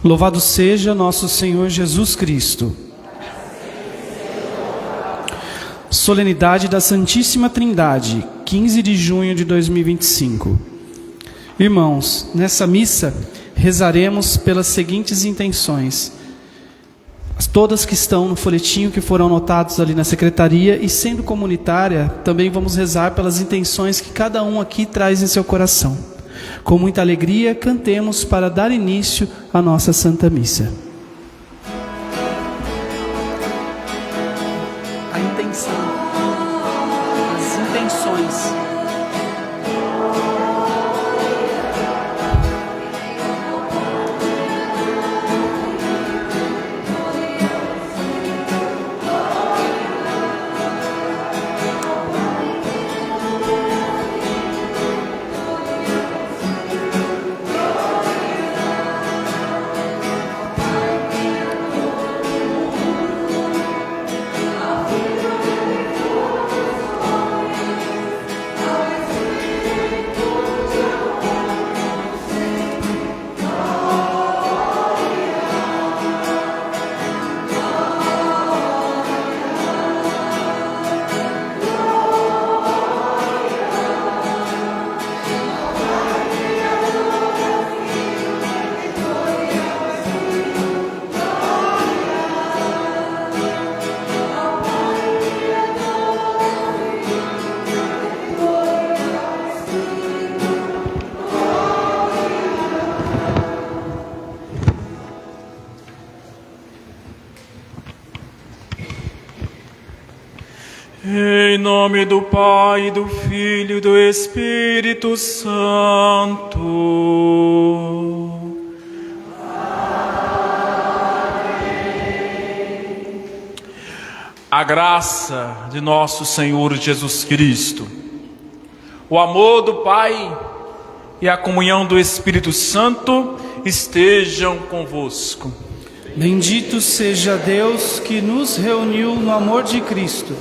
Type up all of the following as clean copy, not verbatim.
Louvado seja nosso Senhor Jesus Cristo. Solenidade da Santíssima Trindade, 15 de junho de 2025. Irmãos, nessa missa rezaremos pelas seguintes intenções. Todas que estão no folhetinho, que foram anotados ali na secretaria, e sendo comunitária, também vamos rezar pelas intenções que cada um aqui traz em seu coração. Com muita alegria, cantemos para dar início à nossa Santa Missa. A intenção, as intenções. Em nome do Pai, do Filho e do Espírito Santo. A graça de nosso Senhor Jesus Cristo, o amor do Pai e a comunhão do Espírito Santo estejam convosco. Bendito seja Deus que nos reuniu no amor de Cristo.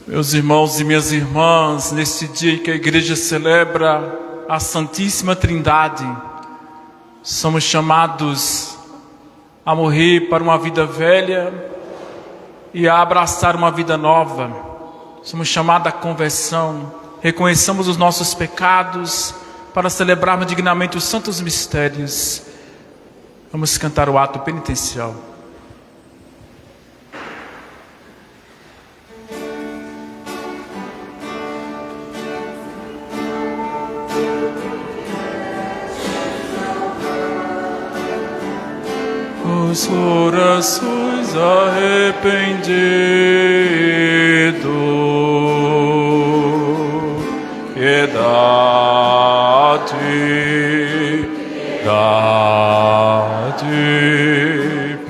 Meus irmãos e minhas irmãs, neste dia que a igreja celebra a Santíssima Trindade, somos chamados a morrer para uma vida velha e a abraçar uma vida nova. Somos chamados à conversão, reconheçamos os nossos pecados para celebrarmos dignamente os santos mistérios. Vamos cantar o ato penitencial. Os corações arrependidos, piedade,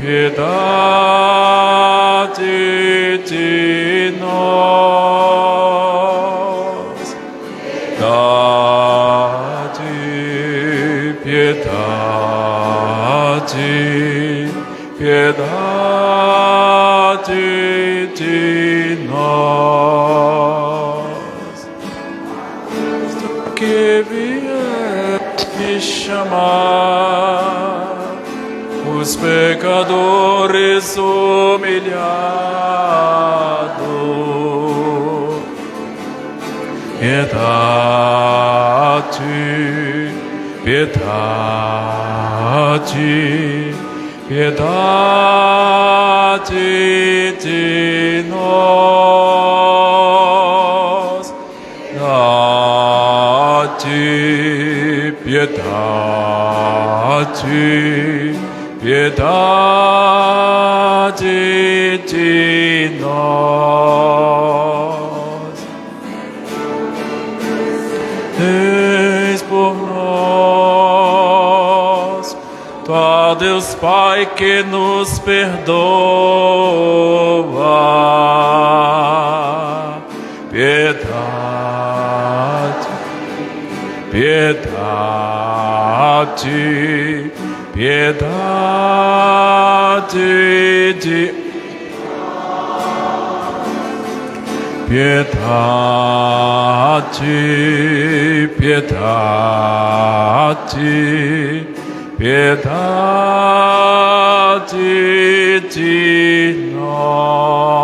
piedade de nós, piedade de nós, que vieste me chamar, os pecadores humilhados, piedade, piedade, piedade de nós, piedade, piedade de nós. Eis por nós, ó Deus Pai que nos perdoa, piedade, piedade, piedade de piedade, piedade, piedade de nós.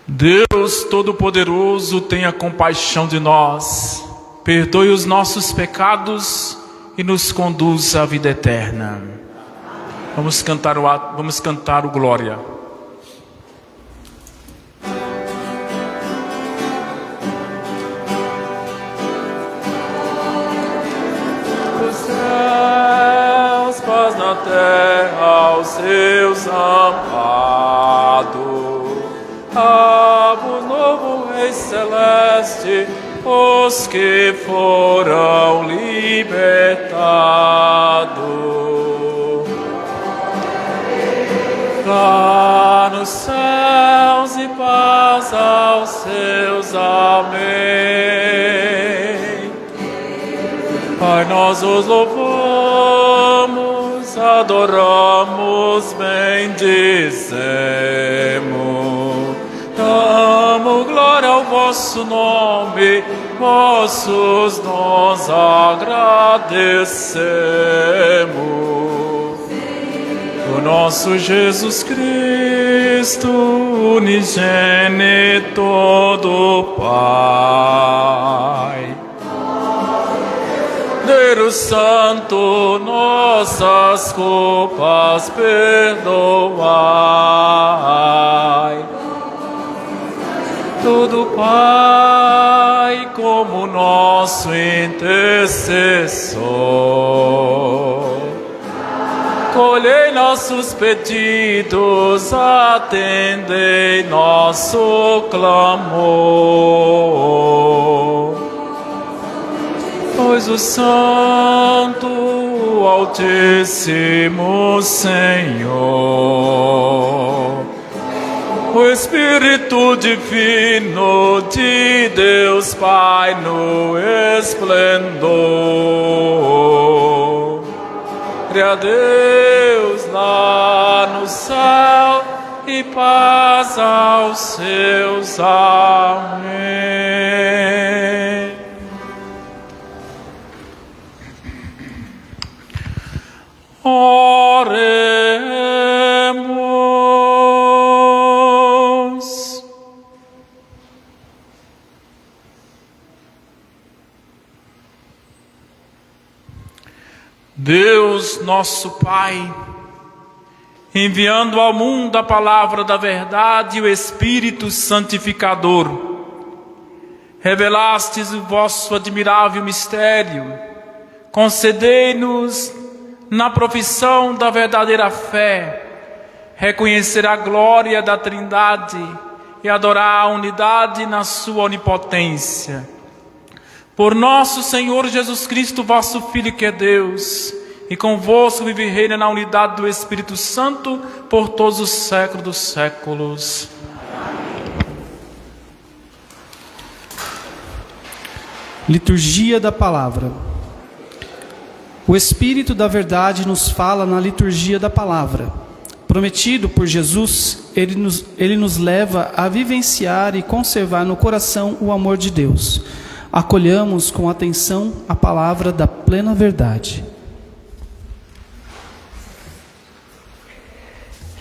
Deus Todo-Poderoso, tenha compaixão de nós, perdoe os nossos pecados e nos conduza à vida eterna. Vamos cantar o Glória. Os céus, paz na terra aos seus amados. Abo novo Rei Celeste, os que foram libertados. Lá nos céus e paz aos seus. Amém. Pai, nós os louvamos, adoramos, bendizemos. Damos glória ao vosso nome, vossos nós agradecemos. O nosso Jesus Cristo, unigênito do Pai. Deus Santo, nossas culpas perdoai. Todo Pai, como nosso intercessor, colhei nossos pedidos, atendei nosso clamor. Pois o Santo, Altíssimo Senhor, o Espírito Divino de Deus Pai no esplendor, Glória a Deus lá no céu e paz aos seus. Amém. Oremos. Deus, nosso Pai, enviando ao mundo a palavra da verdade e o Espírito santificador, revelastes o vosso admirável mistério. Concedei-nos, na profissão da verdadeira fé, reconhecer a glória da Trindade e adorar a unidade na sua onipotência. Por nosso Senhor Jesus Cristo, vosso Filho, que é Deus, e convosco vive e reina na unidade do Espírito Santo por todos os séculos dos séculos. Liturgia da Palavra. O Espírito da Verdade nos fala na liturgia da Palavra. Prometido por Jesus, ele nos leva a vivenciar e conservar no coração o amor de Deus. Acolhamos com atenção a palavra da plena verdade.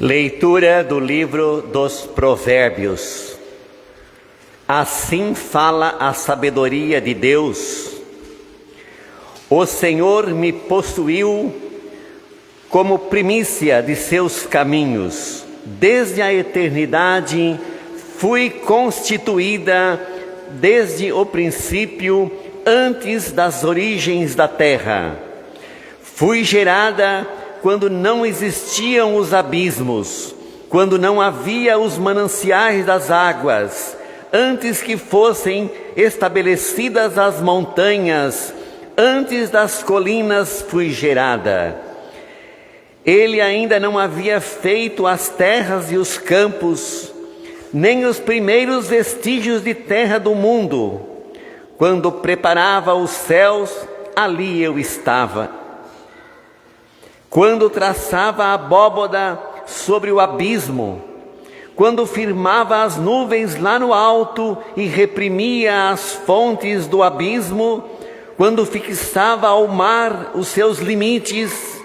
Leitura do livro dos Provérbios. Assim fala a sabedoria de Deus. O Senhor me possuiu como primícia de seus caminhos. Desde a eternidade fui constituída, desde o princípio, antes das origens da terra. Fui gerada quando não existiam os abismos, quando não havia os mananciais das águas, antes que fossem estabelecidas as montanhas, antes das colinas fui gerada. Ele ainda não havia feito as terras e os campos, nem os primeiros vestígios de terra do mundo. Quando preparava os céus, ali eu estava. Quando traçava a abóboda sobre o abismo, quando firmava as nuvens lá no alto e reprimia as fontes do abismo, quando fixava ao mar os seus limites,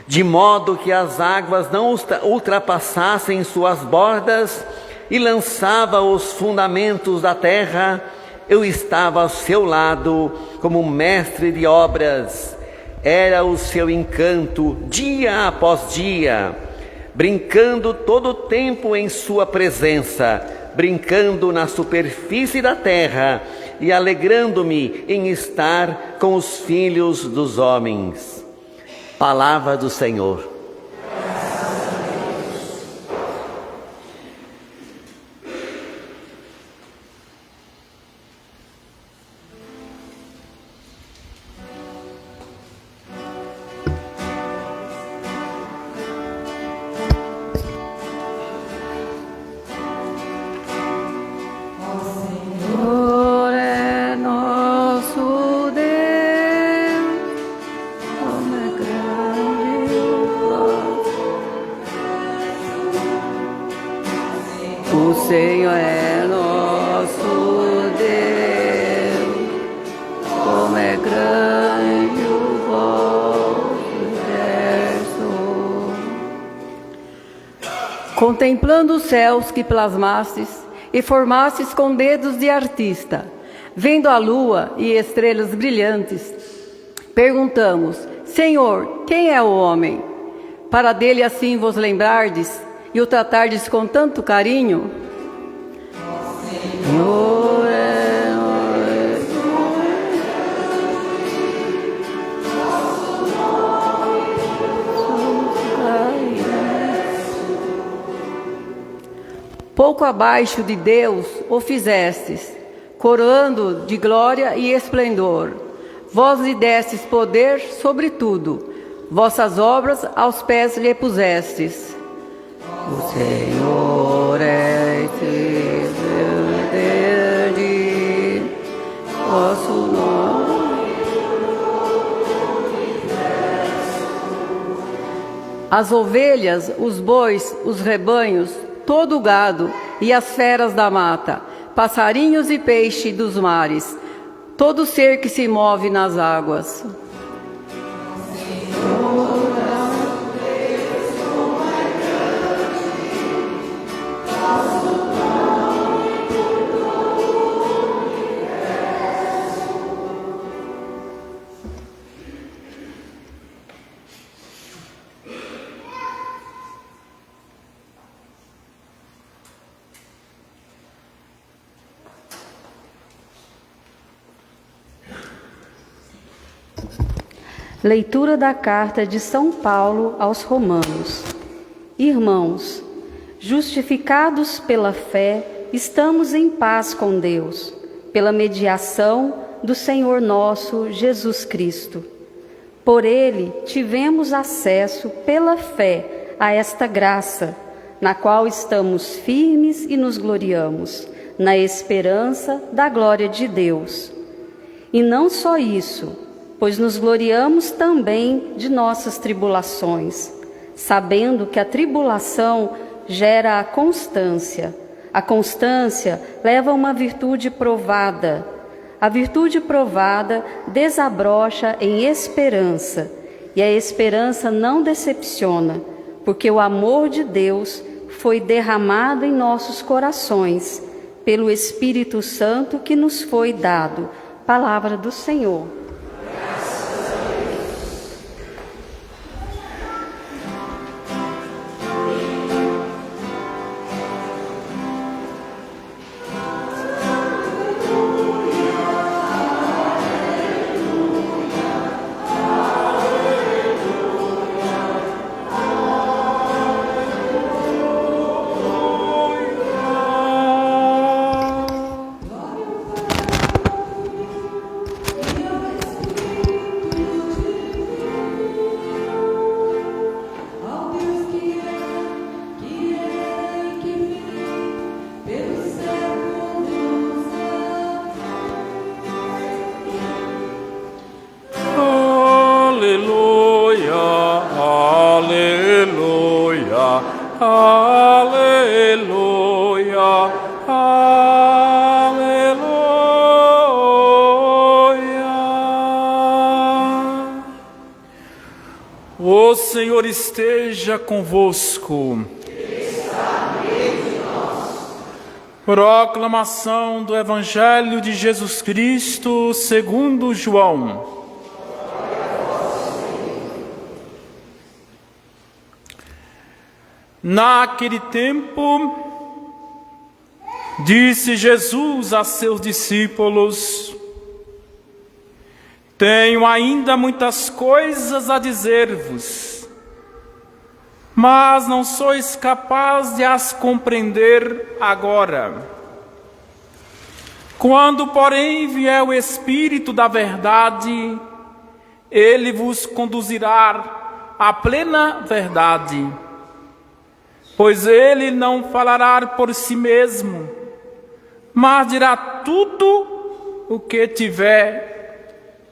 de modo que as águas não ultrapassassem suas bordas, e lançava os fundamentos da terra, eu estava ao seu lado como mestre de obras. Era o seu encanto dia após dia, brincando todo o tempo em sua presença, brincando na superfície da terra e alegrando-me em estar com os filhos dos homens. Palavra do Senhor. O Senhor é nosso Deus, como é grande o vosso exército. Contemplando os céus que plasmastes e formastes com dedos de artista, vendo a lua e estrelas brilhantes, perguntamos: Senhor, quem é o homem? Para dele assim vos lembrardes e o tratardes com tanto carinho? Senhor é pouco abaixo de Deus o fizestes, coroando de glória e esplendor. Vós lhe destes poder sobre tudo, vossas obras aos pés lhe pusestes. O Senhor é eternidade, vosso nome. As ovelhas, os bois, os rebanhos, todo o gado e as feras da mata, passarinhos e peixe dos mares, todo ser que se move nas águas. Leitura da carta de São Paulo aos Romanos. Irmãos, justificados pela fé, estamos em paz com Deus, pela mediação do Senhor nosso Jesus Cristo. Por ele tivemos acesso pela fé a esta graça, na qual estamos firmes e nos gloriamos, na esperança da glória de Deus. E não só isso, pois nos gloriamos também de nossas tribulações, sabendo que a tribulação gera a constância leva a uma virtude provada, a virtude provada desabrocha em esperança, e a esperança não decepciona, porque o amor de Deus foi derramado em nossos corações, pelo Espírito Santo que nos foi dado. Palavra do Senhor. Senhor esteja convosco. Proclamação do Evangelho de Jesus Cristo segundo João. Naquele tempo, disse Jesus a seus discípulos: tenho ainda muitas coisas a dizer-vos, mas não sois capazes de as compreender agora. Quando, porém, vier o Espírito da verdade, ele vos conduzirá à plena verdade, pois ele não falará por si mesmo, mas dirá tudo o que tiver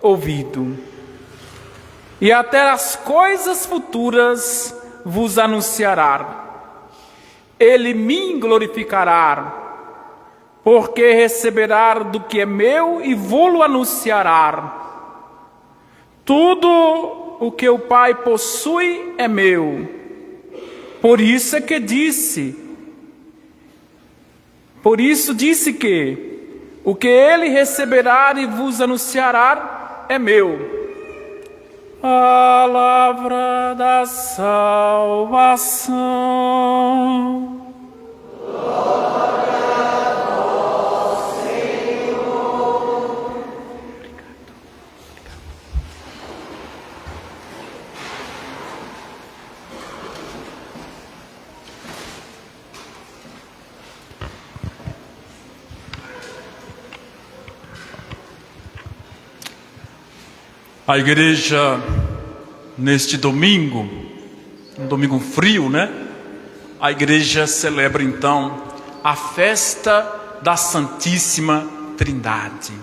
ouvido, e até as coisas futuras vos anunciará. Ele me glorificará, porque receberá do que é meu e vou-lo anunciará. Tudo o que o Pai possui é meu. Por isso disse que o que ele receberá e vos anunciará é meu. Palavra da salvação. Glória a vós, Senhor. A igreja, neste domingo, um domingo frio, né? A igreja celebra então a festa da Santíssima Trindade.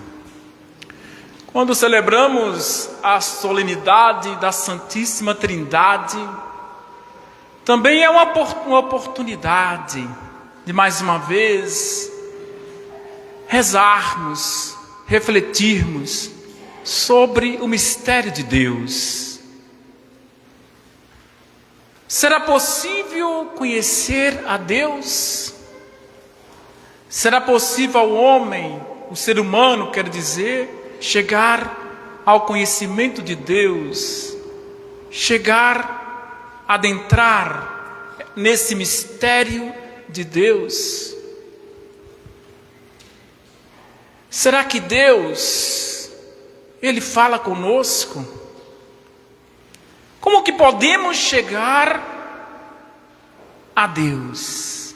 Quando celebramos a solenidade da Santíssima Trindade, também é uma oportunidade de mais uma vez rezarmos, refletirmos sobre o mistério de Deus. Será possível conhecer a Deus? Será possível ao homem, o ser humano, quer dizer, chegar ao conhecimento de Deus, chegar, adentrar nesse mistério de Deus? Será que Deus, Ele fala conosco? Como que podemos chegar a Deus?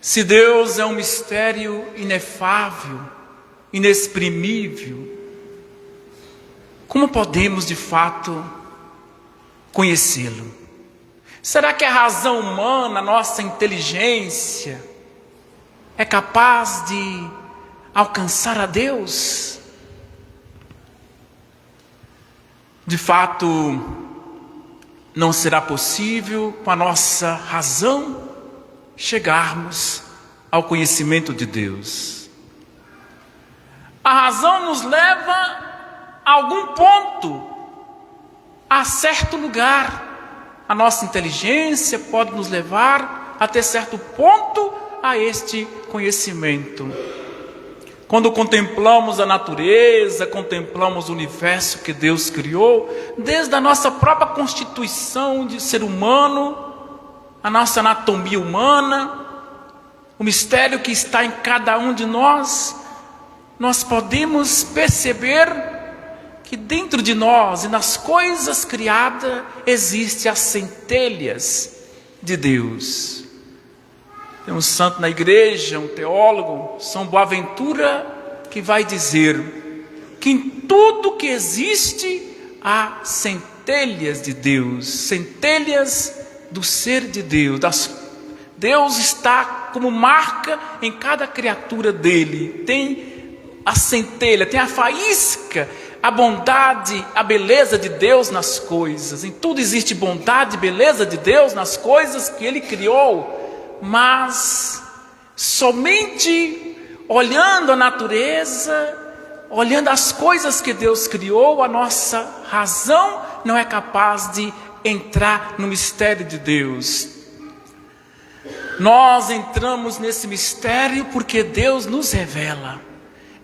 Se Deus é um mistério inefável, inexprimível, como podemos de fato conhecê-lo? Será que a razão humana, a nossa inteligência, é capaz de alcançar a Deus? De fato, não será possível com a nossa razão chegarmos ao conhecimento de Deus. A razão nos leva a algum ponto, a certo lugar. A nossa inteligência pode nos levar até certo ponto a este conhecimento. Quando contemplamos a natureza, contemplamos o universo que Deus criou, desde a nossa própria constituição de ser humano, a nossa anatomia humana, o mistério que está em cada um de nós, nós podemos perceber que dentro de nós e nas coisas criadas existem as centelhas de Deus. Tem um santo na igreja, um teólogo, São Boaventura, que vai dizer que em tudo que existe há centelhas de Deus, centelhas do ser de Deus. Deus está como marca em cada criatura dele. Tem a centelha, tem a faísca, a bondade, a beleza de Deus nas coisas. Em tudo existe bondade e beleza de Deus nas coisas que Ele criou. Mas somente olhando a natureza olhando as coisas que Deus criou, a nossa razão não é capaz de entrar no mistério de Deus. Nós entramos nesse mistério porque Deus nos revela.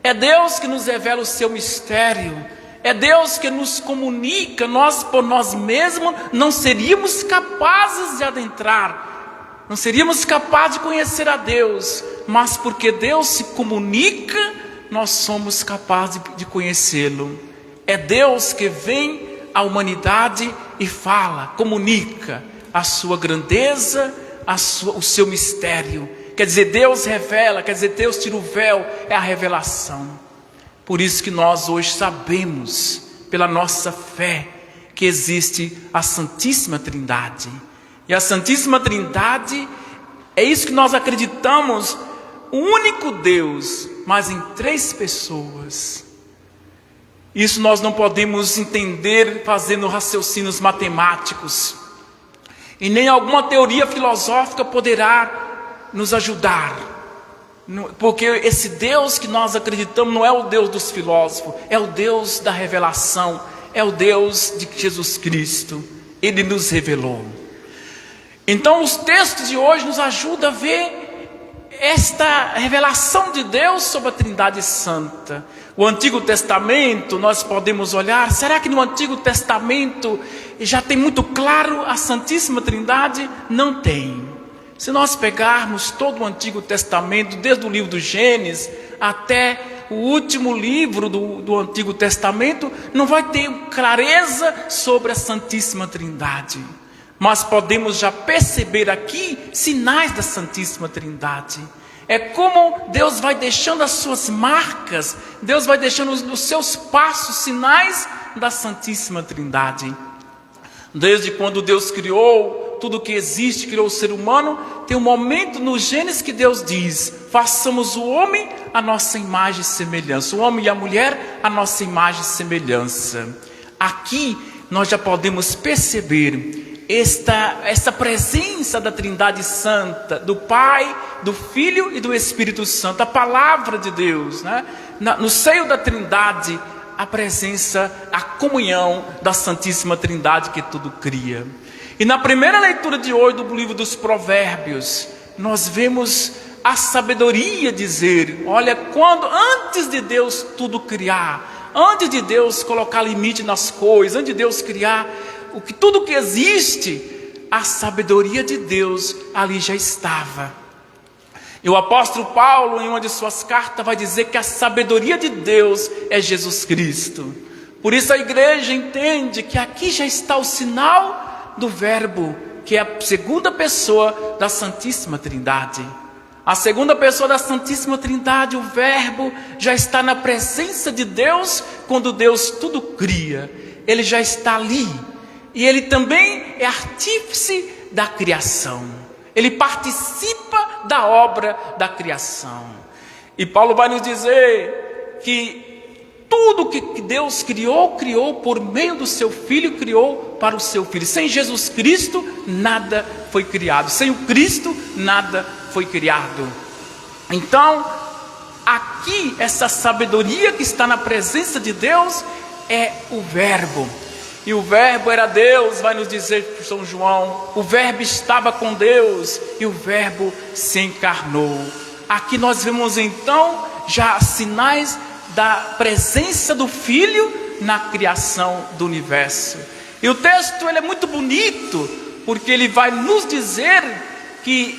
É Deus que nos revela o seu mistério. É Deus que nos comunica. Nós por nós mesmos não seríamos capazes de adentrar. Não seríamos capazes de conhecer a Deus. Mas porque Deus se comunica, nós somos capazes de conhecê-lo. É Deus que vem à humanidade e fala, comunica a sua grandeza, o seu mistério. Quer dizer, Deus revela, quer dizer, Deus tira o véu, é a revelação. Por isso que nós hoje sabemos, pela nossa fé, que existe a Santíssima Trindade. E a Santíssima Trindade, é isso que nós acreditamos, o único Deus, mas em 3 pessoas. Isso nós não podemos entender fazendo raciocínios matemáticos. E nem alguma teoria filosófica poderá nos ajudar. Porque esse Deus que nós acreditamos não é o Deus dos filósofos, é o Deus da revelação, é o Deus de Jesus Cristo. Ele nos revelou. Então os textos de hoje nos ajudam a ver esta revelação de Deus sobre a Trindade Santa. O Antigo Testamento, nós podemos olhar, será que no Antigo Testamento já tem muito claro a Santíssima Trindade? Não tem. Se nós pegarmos todo o Antigo Testamento, desde o livro do Gênesis até o último livro do Antigo Testamento, não vai ter clareza sobre a Santíssima Trindade. Mas podemos já perceber aqui sinais da Santíssima Trindade. É como Deus vai deixando as suas marcas, Deus vai deixando os seus passos, sinais da Santíssima Trindade. Desde quando Deus criou tudo que existe, criou o ser humano, tem um momento no Gênesis que Deus diz: façamos o homem a nossa imagem e semelhança, o homem e a mulher a nossa imagem e semelhança. Aqui nós já podemos perceber esta presença da Trindade Santa, do Pai, do Filho e do Espírito Santo, a palavra de Deus, né? No seio da Trindade, a presença, a comunhão da Santíssima Trindade que tudo cria. E na primeira leitura de hoje do livro dos Provérbios, nós vemos a sabedoria dizer: olha, quando antes de Deus tudo criar, antes de Deus colocar limite nas coisas, antes de Deus criar tudo que existe, a sabedoria de Deus ali já estava. E o apóstolo Paulo, em uma de suas cartas, vai dizer que a sabedoria de Deus é Jesus Cristo. Por isso a igreja entende que aqui já está o sinal do Verbo, que é a segunda pessoa da Santíssima Trindade. A segunda pessoa da Santíssima Trindade, o Verbo, já está na presença de Deus quando Deus tudo cria. Ele já está ali. E ele também é artífice da criação. Ele participa da obra da criação. E Paulo vai nos dizer que tudo que Deus criou, criou por meio do seu Filho, criou para o seu Filho. Sem Jesus Cristo, nada foi criado. Sem o Cristo, nada foi criado. Então, aqui, essa sabedoria que está na presença de Deus é o Verbo. E o Verbo era Deus, vai nos dizer São João. O Verbo estava com Deus e o Verbo se encarnou. Aqui nós vemos então já sinais da presença do Filho na criação do universo. E o texto ele é muito bonito, porque ele vai nos dizer que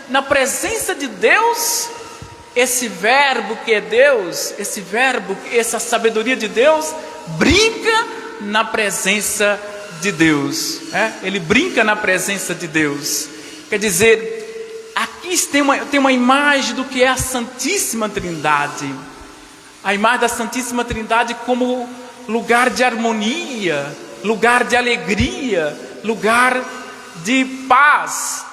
na presença de Deus, esse Verbo que é Deus, esse Verbo, essa sabedoria de Deus, brinca na presença de Deus, ele brinca na presença de Deus. Quer dizer, aqui tem uma imagem do que é a Santíssima Trindade. A imagem da Santíssima Trindade como lugar de harmonia, lugar de alegria, lugar de paz,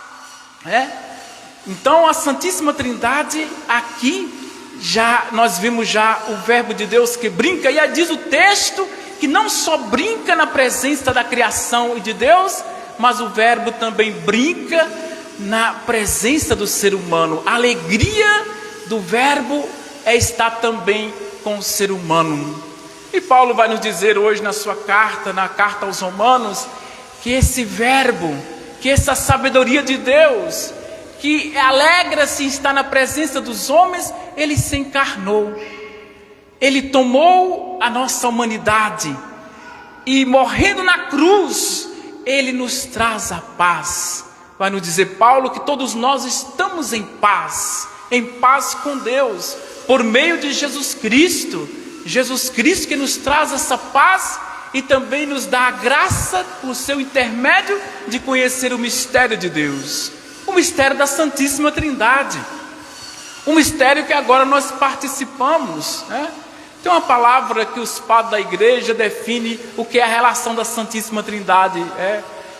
Então a Santíssima Trindade aqui nós vimos já o Verbo de Deus que brinca. E aí diz o texto que não só brinca na presença da criação e de Deus, mas o Verbo também brinca na presença do ser humano. A alegria do Verbo é estar também com o ser humano. E Paulo vai nos dizer hoje na sua carta, na carta aos Romanos, que esse verbo, que essa sabedoria de Deus, que alegra-se em estar na presença dos homens, ele se encarnou. Ele tomou a nossa humanidade e, morrendo na cruz, ele nos traz a paz. Vai nos dizer Paulo que todos nós estamos em paz com Deus, por meio de Jesus Cristo. Jesus Cristo que nos traz essa paz e também nos dá a graça, por seu intermédio, de conhecer o mistério de Deus, o mistério da Santíssima Trindade, um mistério que agora nós participamos, né? Tem uma palavra que os padres da igreja definem o que é a relação da Santíssima Trindade.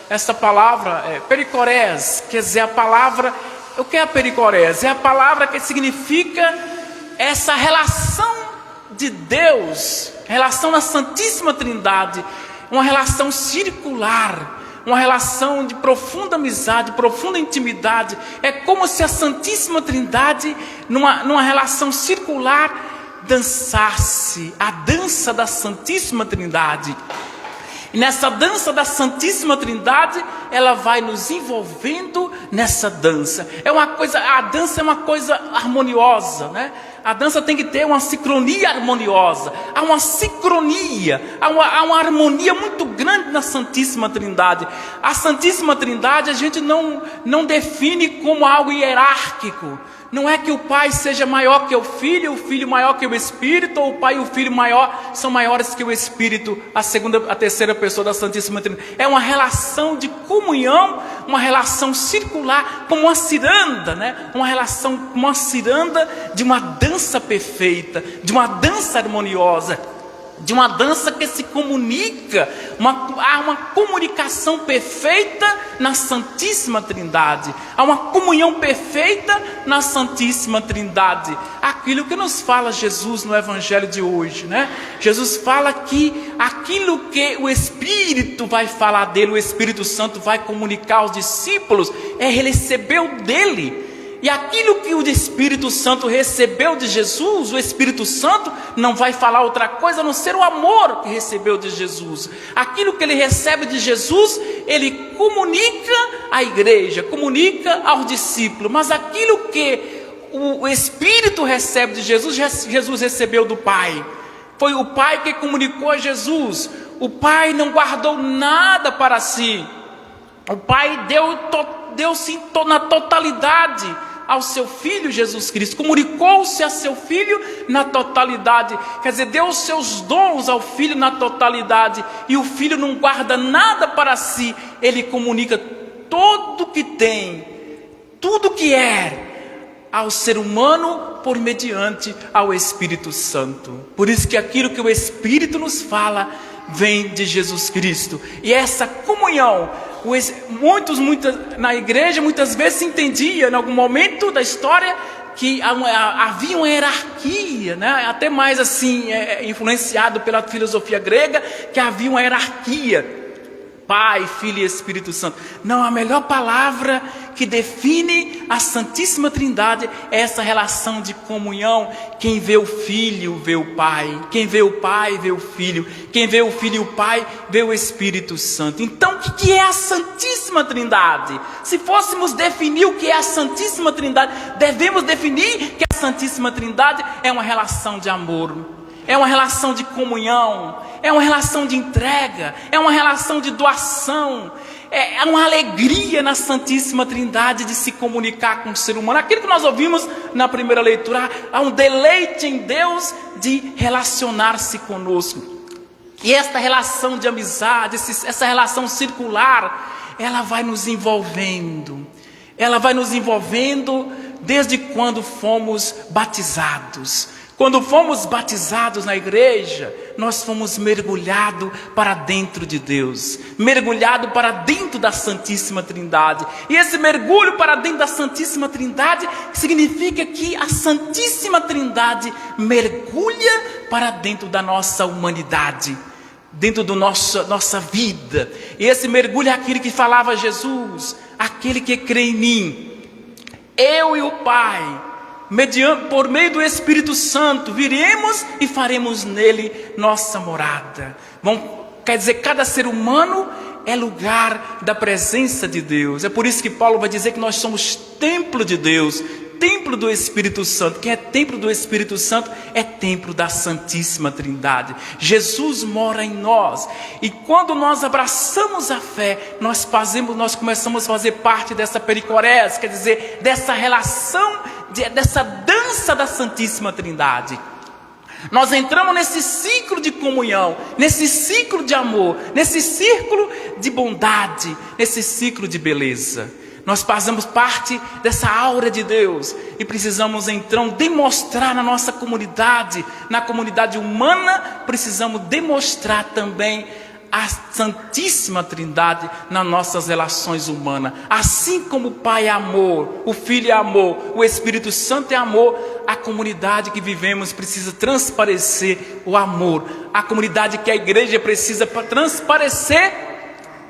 Essa palavra é pericorés, quer dizer, a palavra, o que é a pericorés? É a palavra que significa essa relação de Deus, relação da Santíssima Trindade, uma relação circular, uma relação de profunda amizade, profunda intimidade. É como se a Santíssima Trindade, numa relação circular, dançasse a dança da Santíssima Trindade. E nessa dança da Santíssima Trindade, ela vai nos envolvendo nessa dança. A dança é uma coisa harmoniosa, né? A dança tem que ter uma sincronia harmoniosa. Há uma sincronia, há uma harmonia muito grande na Santíssima Trindade. A Santíssima Trindade a gente não define como algo hierárquico. Não é que o Pai seja maior que o Filho maior que o Espírito, ou o Pai e o Filho são maiores que o Espírito, a terceira pessoa da Santíssima Trindade. É uma relação de comunhão, uma relação circular, como uma ciranda, né? Uma ciranda de uma dança perfeita, de uma dança harmoniosa, de uma dança que se comunica, há uma comunicação perfeita na Santíssima Trindade, há uma comunhão perfeita na Santíssima Trindade. Aquilo que nos fala Jesus no Evangelho de hoje, né? Jesus fala que aquilo que o Espírito vai falar dele, o Espírito Santo vai comunicar aos discípulos, ele recebeu dele. E aquilo que o Espírito Santo recebeu de Jesus, o Espírito Santo não vai falar outra coisa a não ser o amor que recebeu de Jesus. Aquilo que ele recebe de Jesus, ele comunica à igreja, comunica aos discípulos. Mas aquilo que o Espírito recebe de Jesus, Jesus recebeu do Pai. Foi o Pai que comunicou a Jesus. O Pai não guardou nada para si. O Pai deu-se na totalidade ao seu Filho Jesus Cristo, comunicou-se a seu Filho na totalidade, quer dizer, deu os seus dons ao Filho na totalidade, e o Filho não guarda nada para si, ele comunica tudo que tem, tudo que é, ao ser humano por mediante ao Espírito Santo. Por isso que aquilo que o Espírito nos fala vem de Jesus Cristo, e essa comunhão, na igreja muitas vezes se entendia, em algum momento da história, que havia uma hierarquia, né? Até mais assim, influenciado pela filosofia grega, que havia uma hierarquia, Pai, Filho e Espírito Santo. Não, a melhor palavra que define a Santíssima Trindade é essa relação de comunhão. Quem vê o Filho, vê o Pai. Quem vê o Pai, vê o Filho. Quem vê o Filho e o Pai, vê o Espírito Santo. Então, o que é a Santíssima Trindade? Se fôssemos definir o que é a Santíssima Trindade, devemos definir que a Santíssima Trindade é uma relação de amor, é uma relação de comunhão, é uma relação de entrega, é uma relação de doação, é uma alegria na Santíssima Trindade de se comunicar com o ser humano. Aquilo que nós ouvimos na primeira leitura, há um deleite em Deus de relacionar-se conosco. E esta relação de amizade, essa relação circular, ela vai nos envolvendo. Ela vai nos envolvendo desde quando fomos batizados. Quando fomos batizados na igreja, nós fomos mergulhados para dentro de Deus, mergulhados para dentro da Santíssima Trindade. E esse mergulho para dentro da Santíssima Trindade significa que a Santíssima Trindade mergulha para dentro da nossa humanidade, dentro da nossa vida. E esse mergulho é aquele que falava Jesus: aquele que crê em mim, eu e o Pai por meio do Espírito Santo, viremos e faremos nele nossa morada. Quer dizer, cada ser humano é lugar da presença de Deus. É por isso que Paulo vai dizer que nós somos templo de Deus, templo do Espírito Santo. Quem é templo do Espírito Santo é templo da Santíssima Trindade. Jesus mora em nós, e quando nós abraçamos a fé, nós começamos a fazer parte dessa pericorese, quer dizer, dessa relação, dessa dança da Santíssima Trindade. Nós entramos nesse ciclo de comunhão, nesse ciclo de amor, nesse círculo de bondade, nesse ciclo de beleza. Nós fazemos parte dessa aura de Deus e precisamos então demonstrar na nossa comunidade, na comunidade humana, precisamos demonstrar também a Santíssima Trindade nas nossas relações humanas. Assim como o Pai é amor, o Filho é amor, o Espírito Santo é amor, a comunidade que vivemos precisa transparecer o amor. A comunidade que a igreja precisa transparecer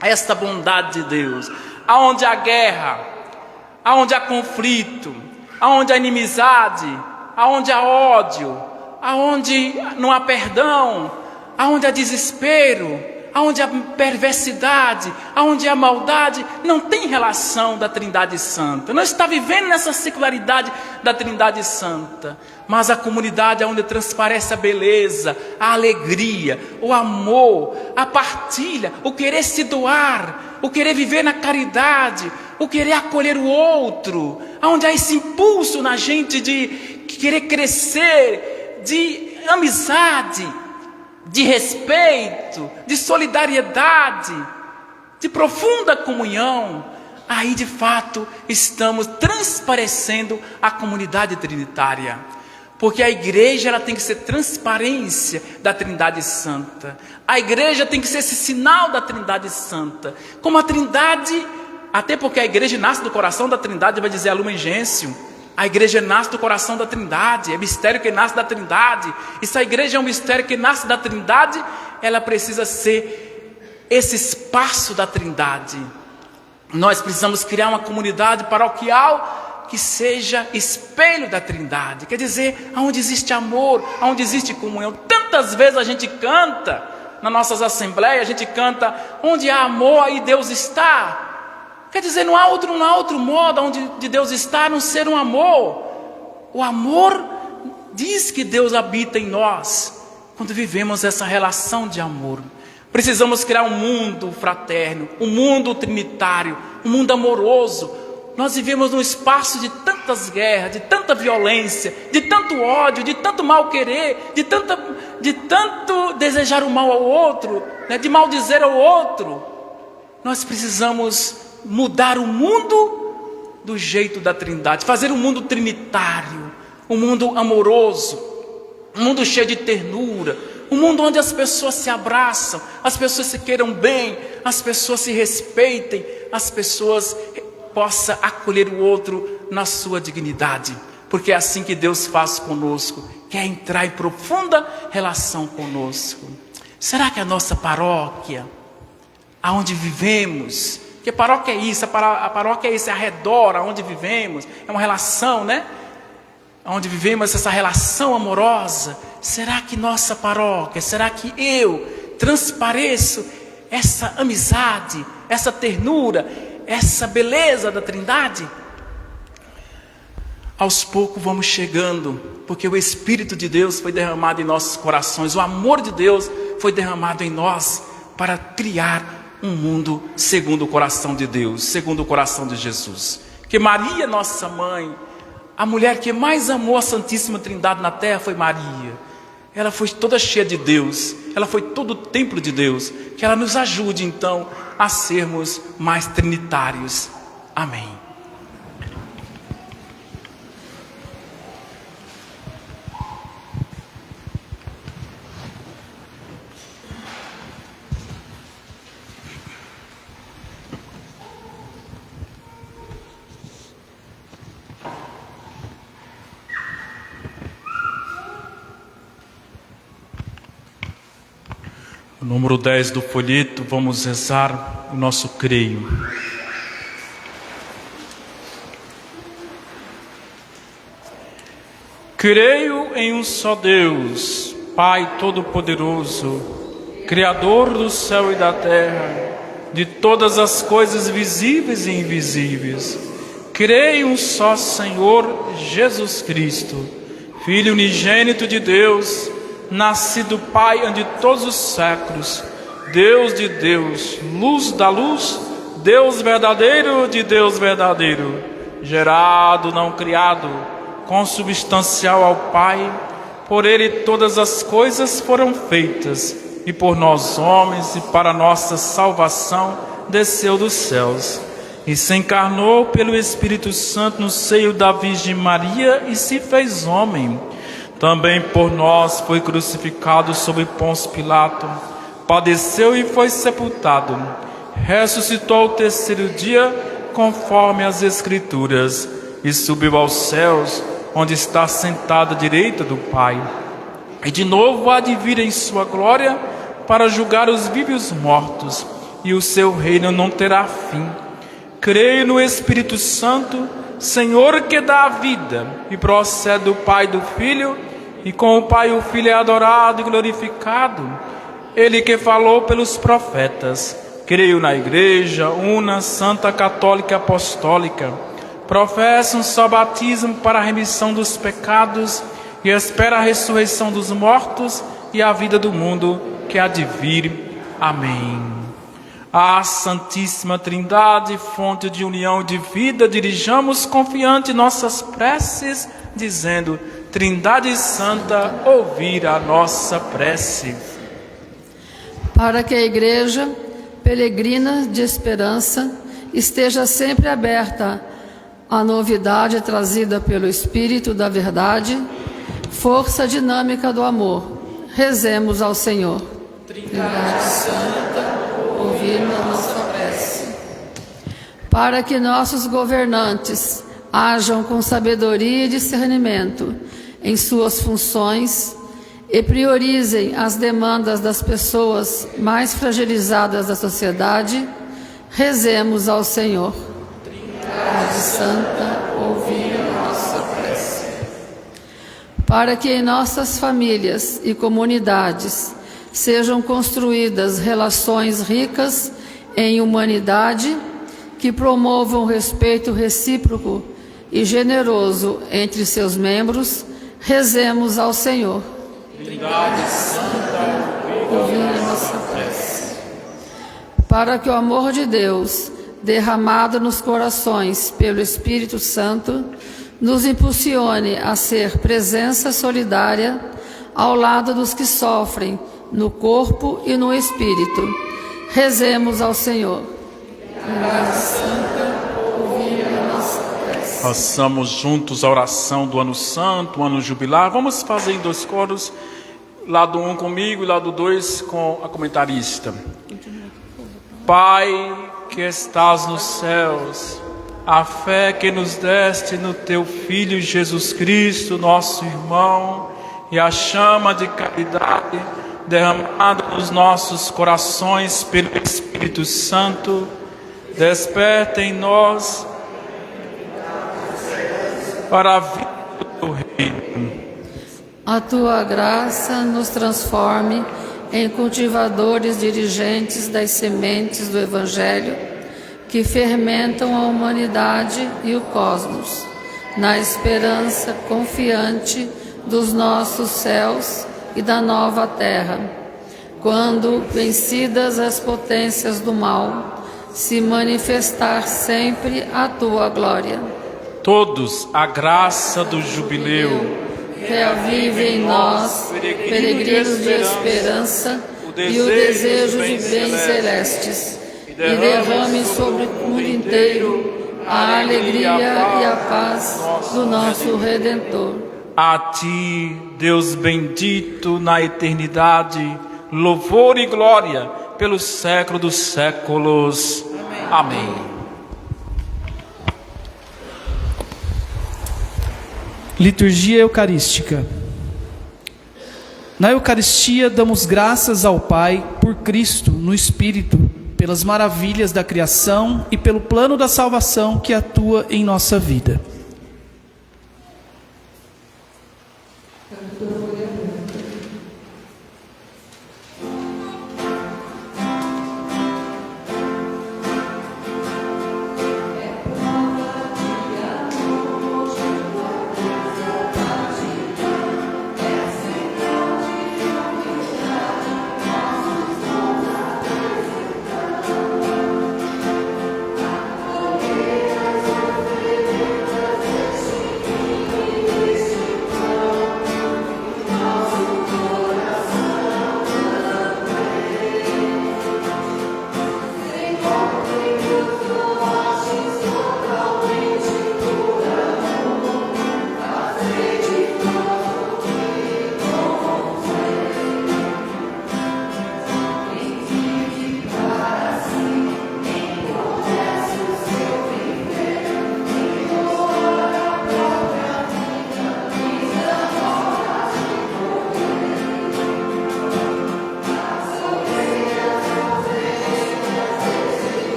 esta bondade de Deus. Aonde há guerra, aonde há conflito, aonde há inimizade, aonde há ódio, aonde não há perdão, aonde há desespero, aonde há perversidade, aonde há maldade, não tem relação da Trindade Santa. Não está vivendo nessa secularidade da Trindade Santa. Mas a comunidade é onde transparece a beleza, a alegria, o amor, a partilha, o querer se doar, o querer viver na caridade, o querer acolher o outro, onde há esse impulso na gente de querer crescer, de amizade, de respeito, de solidariedade, de profunda comunhão. Aí de fato estamos transparecendo a comunidade trinitária. Porque a igreja ela tem que ser transparência da Trindade Santa. A igreja tem que ser esse sinal da Trindade Santa. Como a Trindade, até porque a igreja nasce do coração da Trindade, vai dizer a Lumen Gentium. A igreja nasce do coração da Trindade, é mistério que nasce da Trindade. E se a igreja é um mistério que nasce da Trindade, ela precisa ser esse espaço da Trindade. Nós precisamos criar uma comunidade paroquial que seja espelho da Trindade, quer dizer, onde existe amor, onde existe comunhão. Tantas vezes a gente canta, nas nossas assembleias, a gente canta, onde há amor, aí Deus está. Quer dizer, não há outro modo onde de Deus está, a não ser um amor. O amor diz que Deus habita em nós, quando vivemos essa relação de amor. Precisamos criar um mundo fraterno, um mundo trinitário, um mundo amoroso. Nós vivemos num espaço de tantas guerras, de tanta violência, de tanto ódio, de tanto mal querer, de tanto desejar o mal ao outro, né, de maldizer ao outro. Nós precisamos mudar o mundo do jeito da Trindade, fazer um mundo trinitário, um mundo amoroso, um mundo cheio de ternura, um mundo onde as pessoas se abraçam, as pessoas se queiram bem, as pessoas se respeitem, as pessoas possa acolher o outro na sua dignidade, porque é assim que Deus faz conosco, quer entrar em profunda relação conosco. Será que a nossa paróquia, aonde vivemos, que paróquia é isso? A paróquia é isso, é ao redor, aonde vivemos, é uma relação, né? Onde vivemos essa relação amorosa. Será que nossa paróquia, será que eu transpareço essa amizade, essa ternura, essa beleza da Trindade? Aos poucos vamos chegando, porque o Espírito de Deus foi derramado em nossos corações, o amor de Deus foi derramado em nós para criar um mundo segundo o coração de Deus, segundo o coração de Jesus. Que Maria, nossa mãe, a mulher que mais amou a Santíssima Trindade na terra foi Maria. Ela foi toda cheia de Deus, ela foi todo o templo de Deus. Que ela nos ajude então a sermos mais trinitários. Amém. Número 10 do folheto, vamos rezar o nosso creio. Creio em um só Deus, Pai Todo-Poderoso, Criador do céu e da terra, de todas as coisas visíveis e invisíveis. Creio em um só Senhor Jesus Cristo, Filho unigênito de Deus, nascido Pai ante todos os séculos, Deus de Deus, luz da luz, Deus verdadeiro de Deus verdadeiro, gerado, não criado, consubstancial ao Pai. Por Ele todas as coisas foram feitas, e por nós homens e para nossa salvação desceu dos céus, e se encarnou pelo Espírito Santo no seio da Virgem Maria e se fez homem. Também por nós foi crucificado sob Pôncio Pilato, padeceu e foi sepultado, ressuscitou ao terceiro dia, conforme as Escrituras, e subiu aos céus, onde está sentado à direita do Pai. E de novo há de vir em sua glória para julgar os vivos e os mortos, e o seu reino não terá fim. Creio no Espírito Santo, Senhor que dá a vida, e procede do Pai e do Filho, e com o Pai o Filho é adorado e glorificado, Ele que falou pelos profetas. Creio na Igreja, una, santa, católica e apostólica. Professo um só batismo para a remissão dos pecados e espero a ressurreição dos mortos e a vida do mundo que há de vir. Amém. À Santíssima Trindade, fonte de união e de vida, dirijamos confiante nossas preces, dizendo: Trindade Santa, ouvir a nossa prece. Para que a Igreja, peregrina de esperança, esteja sempre aberta à novidade trazida pelo Espírito da Verdade, força dinâmica do amor, rezemos ao Senhor. Trindade Santa, ouvir a nossa prece. Para que nossos governantes hajam com sabedoria e discernimento em suas funções e priorizem as demandas das pessoas mais fragilizadas da sociedade, rezemos ao Senhor. Trindade Santa, ouvir a nossa prece. Para que em nossas famílias e comunidades sejam construídas relações ricas em humanidade, que promovam respeito recíproco e generoso entre seus membros, rezemos ao Senhor. Trindade Santa, ouvir a nossa prece. Para que o amor de Deus, derramado nos corações pelo Espírito Santo, nos impulsione a ser presença solidária ao lado dos que sofrem no corpo e no espírito. Rezemos ao Senhor. Trindade Santa, ouvir a nossa prece. Façamos juntos a oração do Ano Santo, Ano Jubilar. Vamos fazer em dois coros, lado 1 comigo e lado 2 com a comentarista. Pai que estás nos céus, a fé que nos deste no teu Filho Jesus Cristo, nosso irmão, e a chama de caridade derramada nos nossos corações pelo Espírito Santo, desperta em nós para a vida do reino. A tua graça nos transforme em cultivadores dirigentes das sementes do Evangelho que fermentam a humanidade e o cosmos, na esperança confiante dos nossos céus e da nova terra, quando, vencidas as potências do mal, se manifestar sempre a tua glória. Todos a graça do jubileu. Reavive em nós, peregrinos de esperança, e o desejo de bens celestes, e derrame sobre o mundo inteiro a alegria e a paz do nosso Redentor. A ti, Deus bendito na eternidade, louvor e glória pelo século dos séculos. Amém. Liturgia Eucarística. Na Eucaristia damos graças ao Pai por Cristo no Espírito, pelas maravilhas da criação e pelo plano da salvação que atua em nossa vida.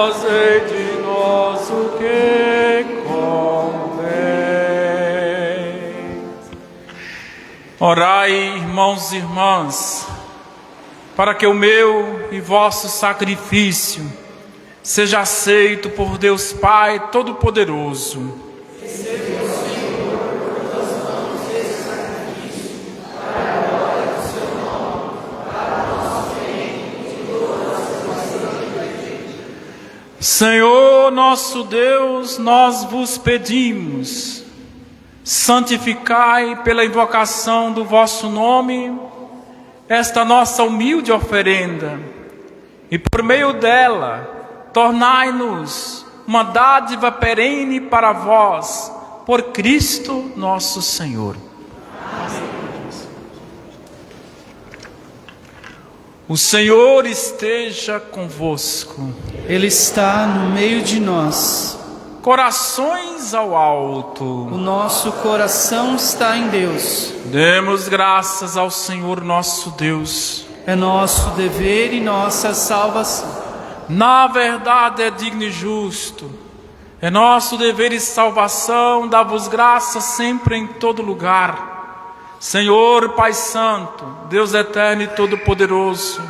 Fazei de nós o que convém. Orai, irmãos e irmãs, para que o meu e vosso sacrifício seja aceito por Deus Pai Todo-Poderoso. Senhor nosso Deus, nós vos pedimos, santificai pela invocação do vosso nome esta nossa humilde oferenda, e por meio dela tornai-nos uma dádiva perene para vós, por Cristo nosso Senhor. O Senhor esteja convosco. Ele está no meio de nós. Corações ao alto. O nosso coração está em Deus. Demos graças ao Senhor nosso Deus. É nosso dever e nossa salvação. Na verdade é digno e justo. É nosso dever e salvação dar-vos graças sempre em todo lugar. Senhor Pai Santo, Deus eterno e todo-poderoso,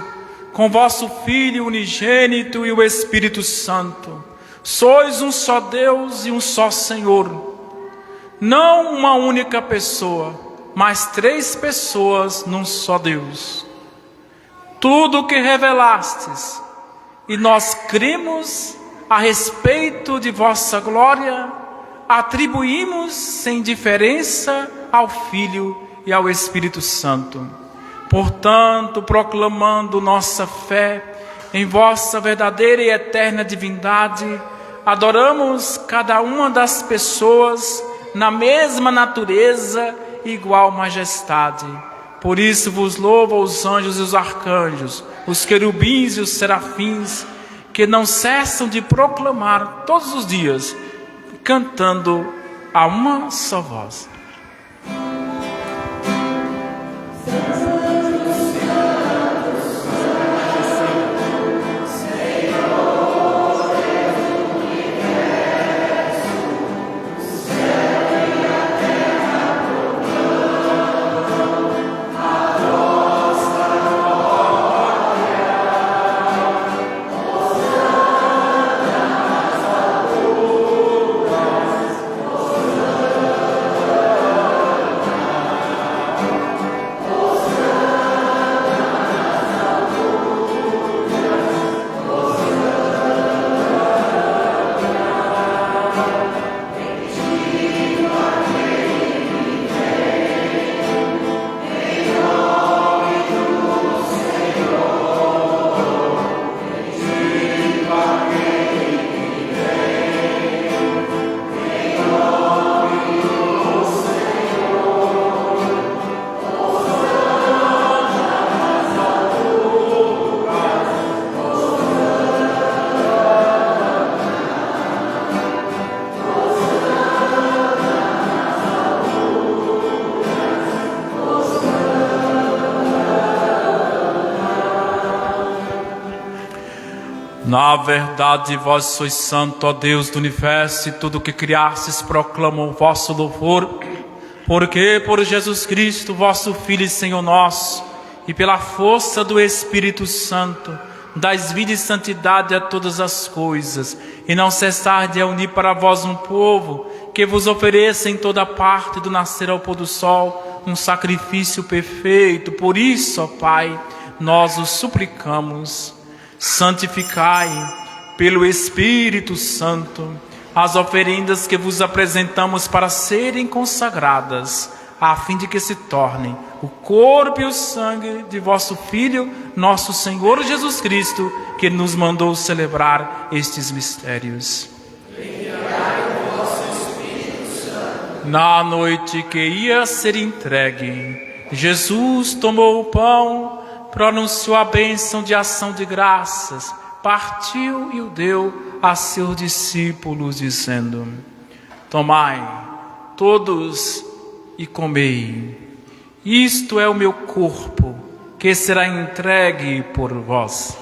com vosso Filho unigênito e o Espírito Santo, sois um só Deus e um só Senhor, não uma única pessoa, mas três pessoas num só Deus. Tudo o que revelastes, e nós cremos a respeito de vossa glória, atribuímos sem diferença ao Filho e ao Espírito Santo. Portanto, proclamando nossa fé em vossa verdadeira e eterna divindade, adoramos cada uma das pessoas na mesma natureza e igual majestade. Por isso vos louvo os anjos e os arcanjos, os querubins e os serafins, que não cessam de proclamar todos os dias, cantando a uma só voz: Na verdade, vós sois santo, ó Deus do universo, e tudo que criastes proclama o vosso louvor, porque por Jesus Cristo, vosso Filho e Senhor nosso, e pela força do Espírito Santo, dais vida e santidade a todas as coisas, e não cessar de unir para vós um povo, que vos ofereça em toda parte, do nascer ao pôr do sol, um sacrifício perfeito. Por isso, ó Pai, nós os suplicamos, santificai pelo Espírito Santo as oferendas que vos apresentamos para serem consagradas, a fim de que se tornem o corpo e o sangue de vosso Filho, nosso Senhor Jesus Cristo, que nos mandou celebrar estes mistérios. Na noite que ia ser entregue, Jesus tomou o pão, pronunciou a bênção de ação de graças, partiu e o deu a seus discípulos, dizendo: tomai todos e comei, isto é o meu corpo, que será entregue por vós.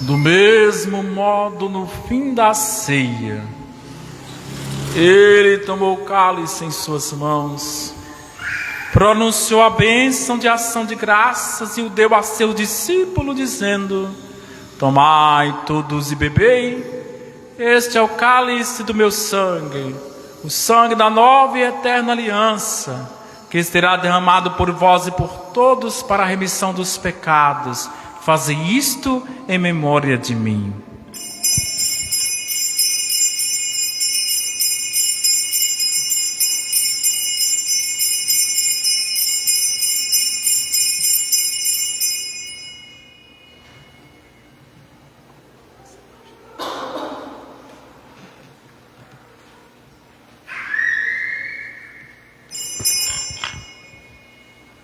Do mesmo modo, no fim da ceia, ele tomou o cálice em suas mãos, pronunciou a bênção de ação de graças e o deu a seus discípulos, dizendo: tomai todos e bebei, este é o cálice do meu sangue, o sangue da nova e eterna aliança, que será derramado por vós e por todos para a remissão dos pecados. Fazei isto em memória de mim.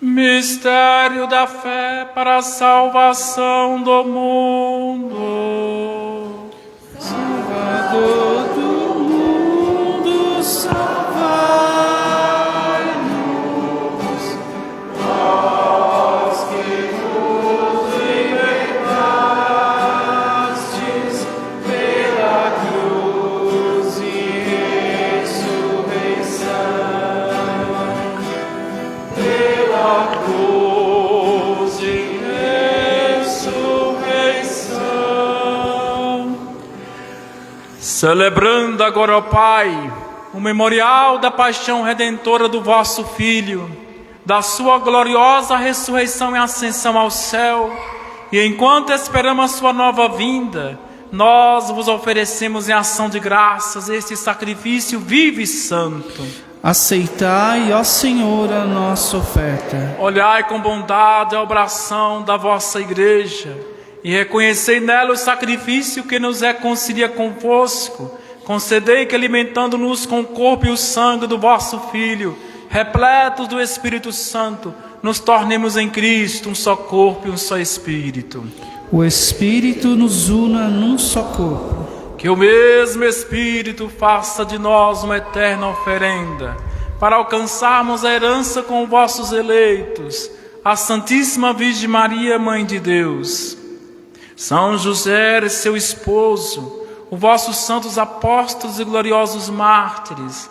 Mistério da fé para a salvação do mundo. Salvador do mundo, salvai-nos, vós que nos libertastes pela cruz e ressurreição, pela cruz e ressurreição. Celebrando agora, ó Pai, o memorial da paixão redentora do vosso Filho, da sua gloriosa ressurreição e ascensão ao céu, e enquanto esperamos a sua nova vinda, nós vos oferecemos em ação de graças este sacrifício vivo e santo. Aceitai, ó Senhor, a nossa oferta. Olhai com bondade a oração da vossa igreja e reconhecei nela o sacrifício que nos reconcilia convosco. Concedei que, alimentando-nos com o corpo e o sangue do vosso Filho, repletos do Espírito Santo, nos tornemos em Cristo um só corpo e um só Espírito. O Espírito nos una num só corpo. Que o mesmo Espírito faça de nós uma eterna oferenda, para alcançarmos a herança com vossos eleitos, a Santíssima Virgem Maria, Mãe de Deus, São José, seu esposo, os vossos santos apóstolos e gloriosos mártires,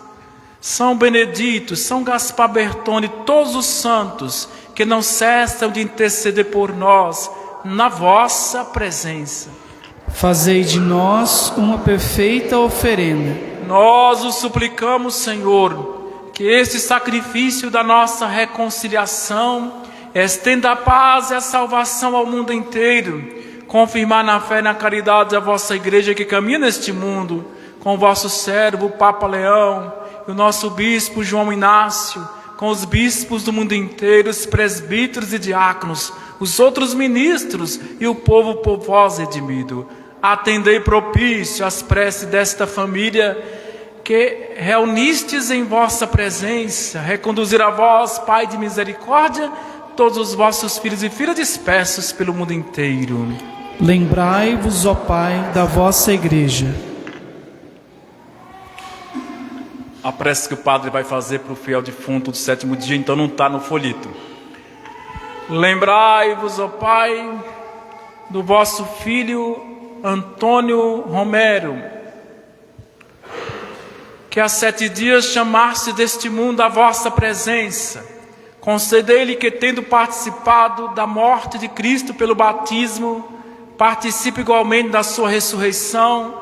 São Benedito, São Gaspar Bertone, todos os santos que não cessam de interceder por nós na vossa presença. Fazei de nós uma perfeita oferenda. Nós os suplicamos, Senhor, que este sacrifício da nossa reconciliação estenda a paz e a salvação ao mundo inteiro. Confirmar na fé e na caridade a vossa igreja que caminha neste mundo, com o vosso servo, o Papa Leão, e o nosso bispo João Inácio, com os bispos do mundo inteiro, os presbíteros e diáconos, os outros ministros e o povo por vós redimido. Atendei propício às preces desta família que reunistes em vossa presença. Reconduzir a vós, Pai de misericórdia, todos os vossos filhos e filhas dispersos pelo mundo inteiro. Lembrai-vos, ó Pai, da vossa igreja. A prece que o padre vai fazer para o fiel defunto do 7º dia, então não está no folheto. Lembrai-vos, ó Pai, do vosso filho Antônio Romero, que há 7 dias chamaste deste mundo a vossa presença. Concedei-lhe que, tendo participado da morte de Cristo pelo batismo, participe igualmente da sua ressurreição,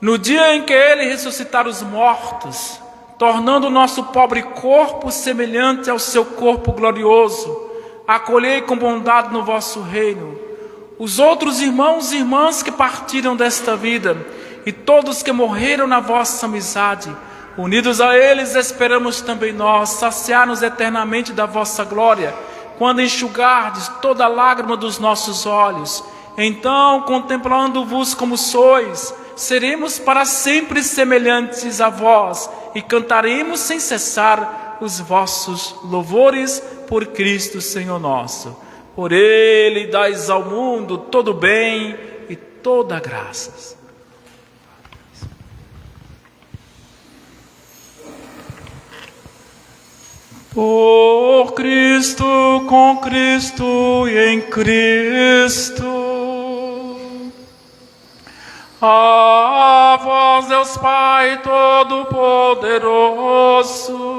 no dia em que ele ressuscitar os mortos, tornando o nosso pobre corpo semelhante ao seu corpo glorioso. Acolhei com bondade no vosso reino os outros irmãos e irmãs que partiram desta vida e todos que morreram na vossa amizade. Unidos a eles, esperamos também nós saciar-nos eternamente da vossa glória, quando enxugardes toda lágrima dos nossos olhos. Então, contemplando-vos como sois, seremos para sempre semelhantes a vós e cantaremos sem cessar os vossos louvores por Cristo Senhor nosso. Por Ele dais ao mundo todo bem e toda graça. Por Cristo, com Cristo e em Cristo. A vós, Deus Pai Todo-Poderoso,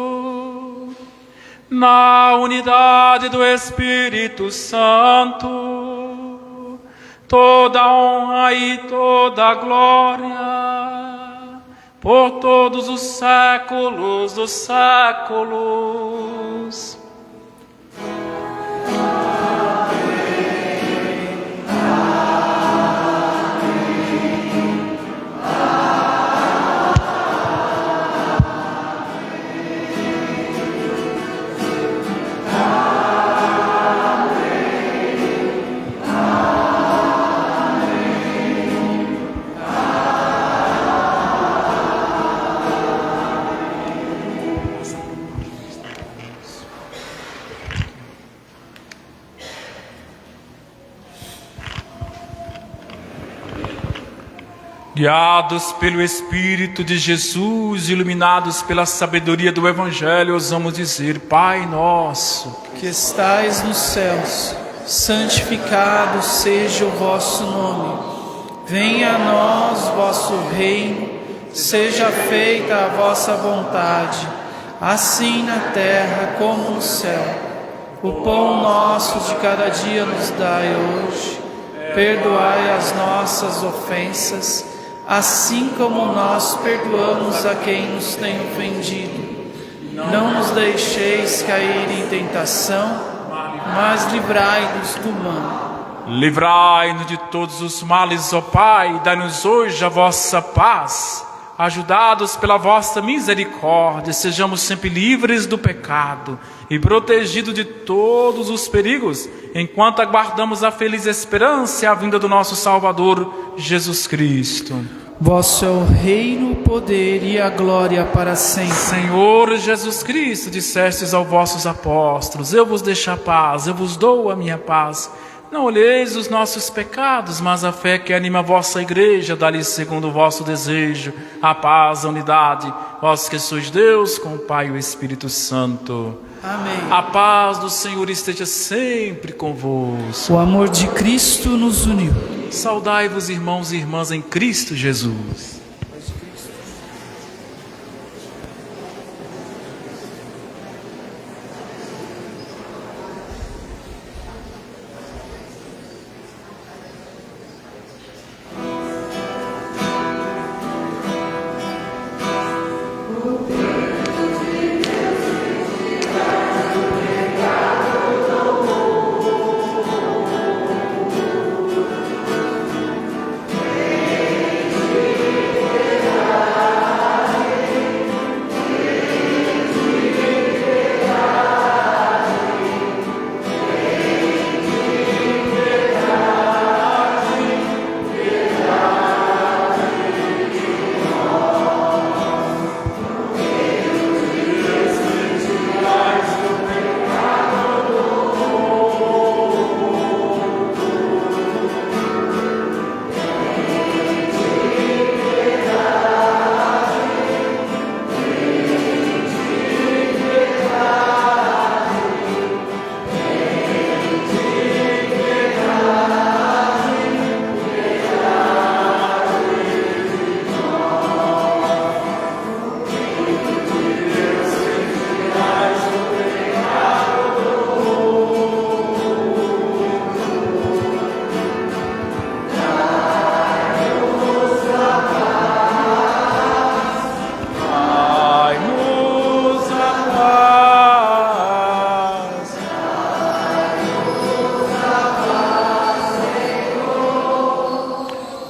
na unidade do Espírito Santo, toda honra e toda glória, por todos os séculos dos séculos. Guiados pelo Espírito de Jesus, iluminados pela sabedoria do Evangelho, ousamos dizer: Pai nosso, Que estais nos céus, santificado seja o vosso nome. Venha a nós o vosso reino, seja feita a vossa vontade, assim na terra como no céu. O pão nosso de cada dia nos dai hoje. Perdoai as nossas ofensas, assim como nós perdoamos a quem nos tem ofendido. Não nos deixeis cair em tentação, mas livrai-nos do mal. livrai-nos de todos os males, ó Pai, dai-nos hoje a vossa paz. Ajudados pela vossa misericórdia, sejamos sempre livres do pecado e protegidos de todos os perigos, enquanto aguardamos a feliz esperança e a vinda do nosso Salvador, Jesus Cristo. Vosso é o reino, o poder e a glória para sempre. Senhor Jesus Cristo, dissestes aos vossos apóstolos: eu vos deixo a paz, eu vos dou a minha paz. Não olheis os nossos pecados, mas a fé que anima a vossa igreja, dá-lhe segundo o vosso desejo a paz, a unidade, vós que sois Deus, com o Pai e o Espírito Santo. Amém. A paz do Senhor esteja sempre convosco. O amor de Cristo nos uniu. Saudai-vos, irmãos e irmãs, em Cristo Jesus.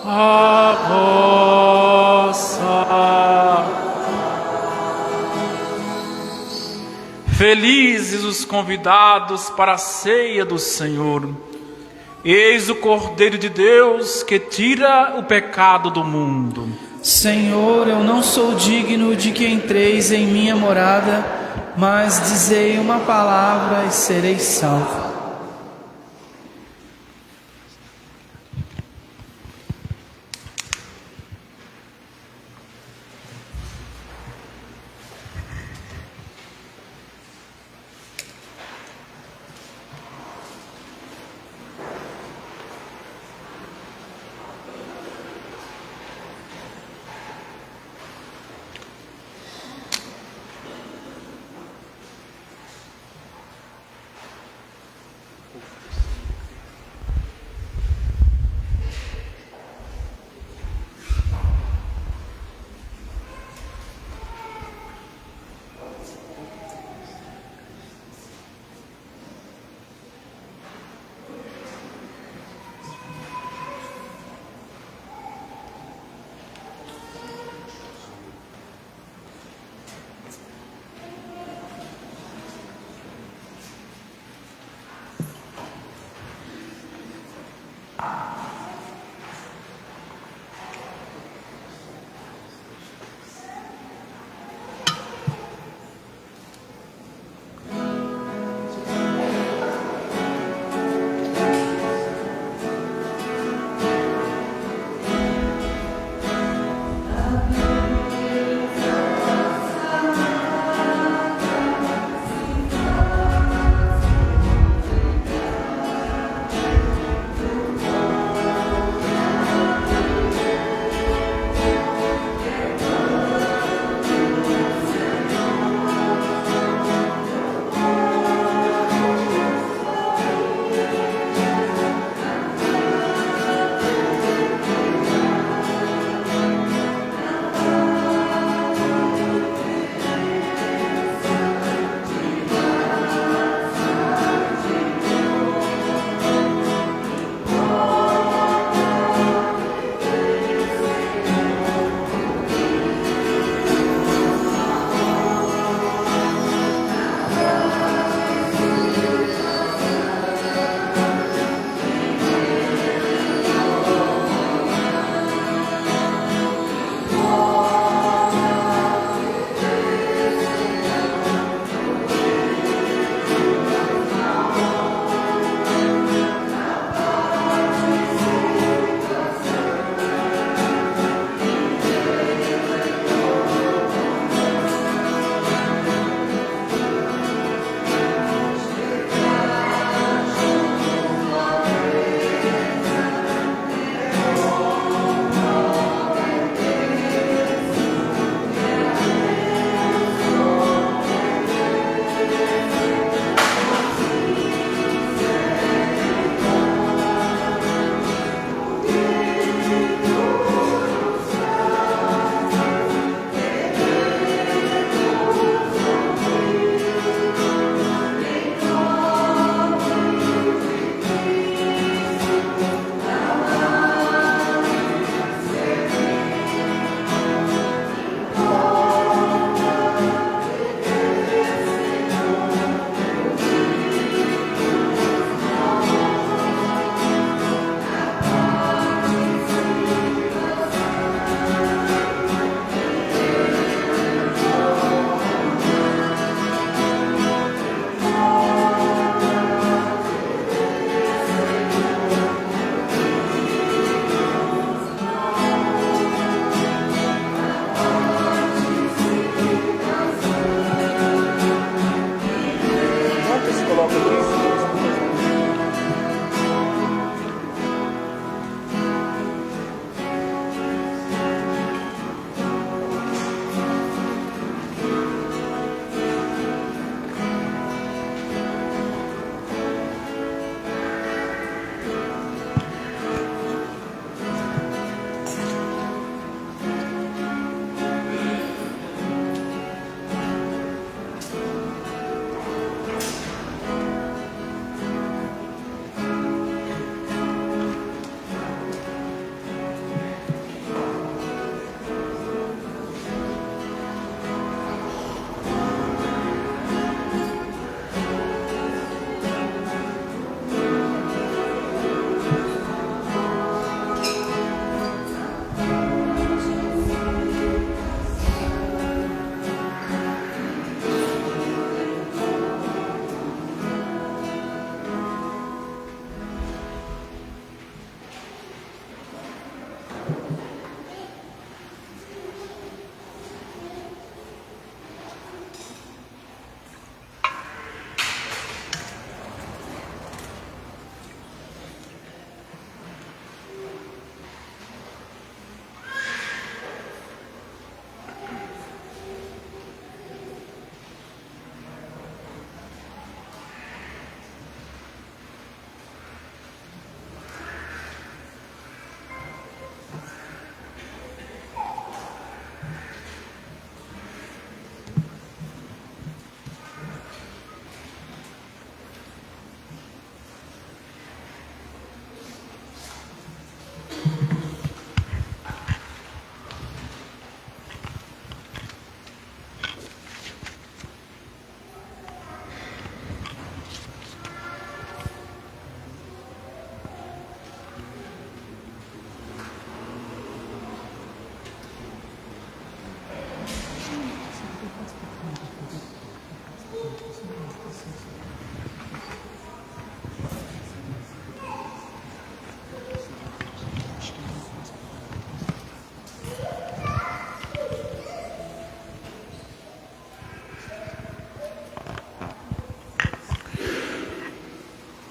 a vossa. Felizes os convidados para a ceia do Senhor. Eis o Cordeiro de Deus que tira o pecado do mundo. Senhor, eu não sou digno de que entreis em minha morada, mas dizei uma palavra e serei salvo.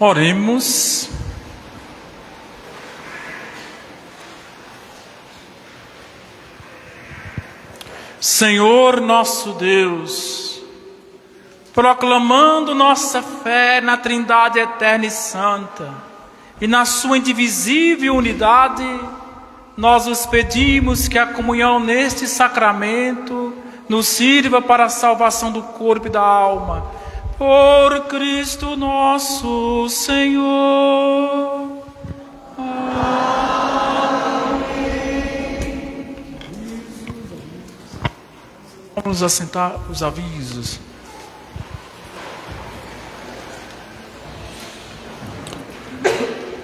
Oremos. Senhor nosso Deus, proclamando nossa fé na Trindade eterna e santa e na sua indivisível unidade, nós os pedimos que a comunhão neste sacramento nos sirva para a salvação do corpo e da alma. Por Cristo nosso Senhor. Vamos assentar os avisos.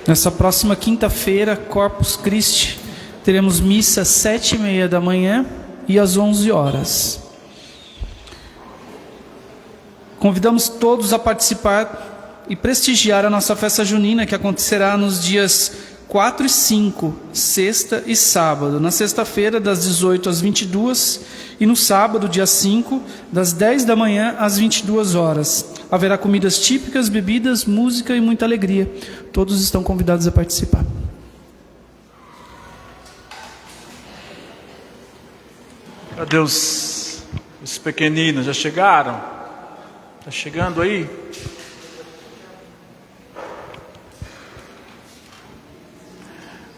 Nessa próxima quinta-feira, Corpus Christi, teremos missa às 7h30 da manhã e às 11 horas. Convidamos todos a participar e prestigiar a nossa festa junina, que acontecerá nos dias 4 e 5, sexta e sábado. Na sexta-feira, das 18 às 22, e no sábado, dia 5, das 10 da manhã às 22 horas. Haverá comidas típicas, bebidas, música e muita alegria. Todos estão convidados a participar. Cadê os pequeninos? Já chegaram? Está chegando aí?